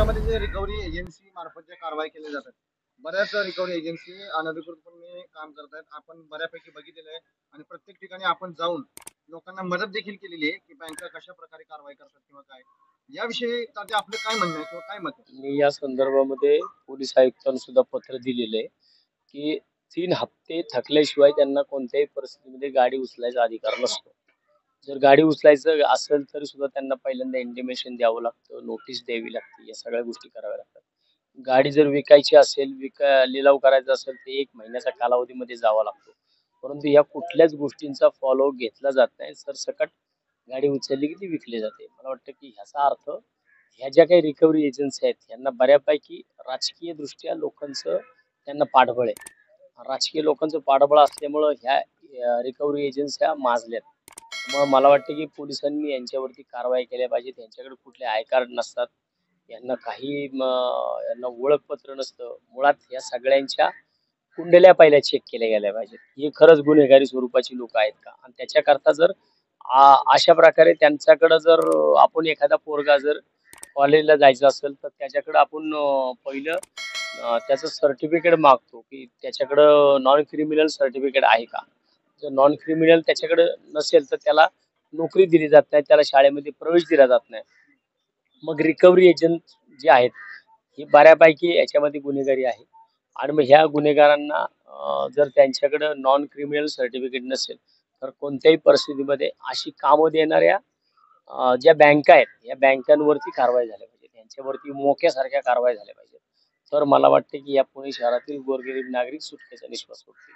शहरामध्ये जे recovery agency मार्फत जे कारवाई केल्या जातात, बऱ्याच रिकव्हरी एजन्सी अनधिकृतपणे काम करतायत. आपण बऱ्यापैकी बघितलेलं आहे आणि प्रत्येक ठिकाणी आपण जाऊन लोकांना मदत देखील केलेली आहे, की बँका कशा प्रकारे कारवाई करतात किंवा काय. याविषयी तात्या आपलं काय म्हणणं आहे किंवा काय मत आहे? मी या संदर्भामध्ये पोलीस आयुक्तांना सुद्धा पत्र दिलेलं आहे की 3 हप्ते थकल्याशिवाय त्यांना कोणत्याही परिस्थितीमध्ये गाडी उचलायचा अधिकार नसतो. जर गाडी उचलायचं असेल तरी सुद्धा त्यांना पहिल्यांदा इंटिमेशन द्यावं लागतं, नोटीस द्यावी लागते, या सगळ्या गोष्टी कराव्या लागतात. गाडी जर विकायची असेल, लिलाव करायचा असेल तर 1 महिन्याच्या कालावधीमध्ये जावं लागतो. परंतु या कुठल्याच गोष्टींचा फॉलो घेतला जात नाही. सरसकट गाडी उचलली की ती विकली जाते. मला वाटतं की ह्याचा अर्थ ह्या ज्या काही रिकव्हरी एजन्सी आहेत यांना बऱ्यापैकी राजकीय दृष्ट्या लोकांचं त्यांना पाठबळ आहे. राजकीय लोकांचं पाठबळ असल्यामुळं ह्या रिकव्हरी एजन्स्या माजल्यात. मग मला वाटतं की पोलिसांनी यांच्यावरती कारवाई केल्या पाहिजेत. यांच्याकडे कुठले आय कार्ड नसतात, यांना काही यांना ओळखपत्र नसतं. मुळात या सगळ्यांच्या कुंडल्या पहिल्या चेक केल्या गेल्या पाहिजेत. हे खरंच गुन्हेगारी स्वरूपाची लोक आहेत का? आणि त्याच्याकरता जर अशा प्रकारे त्यांच्याकडे जर आपण एखादा पोरगा जर कॉलेजला जायचं असेल तर त्याच्याकडे आपण पहिलं त्याचं सर्टिफिकेट मागतो की त्याच्याकडं नॉन क्रिमिनल सर्टिफिकेट आहे का. जर नॉन क्रिमिनल त्याच्याकडे नसेल तर त्याला नोकरी दिली जात नाही, त्याला शाळेमध्ये प्रवेश दिला जात नाही. मग रिकव्हरी एजंट जे आहेत हे बऱ्यापैकी याच्यामध्ये गुन्हेगारी आहे. आणि मग ह्या गुन्हेगारांना जर त्यांच्याकडे नॉन क्रिमिनल सर्टिफिकेट नसेल तर कोणत्याही परिस्थितीमध्ये अशी कामं देणाऱ्या ज्या बँका आहेत या बँकांवरती कारवाई झाल्या पाहिजे, त्यांच्यावरती मोक्यासारख्या कारवाई झाल्या पाहिजे. तर मला वाटते की या पुणे शहरातील गोरगरीब नागरिक सुटकेचा निश्वास सोडतील.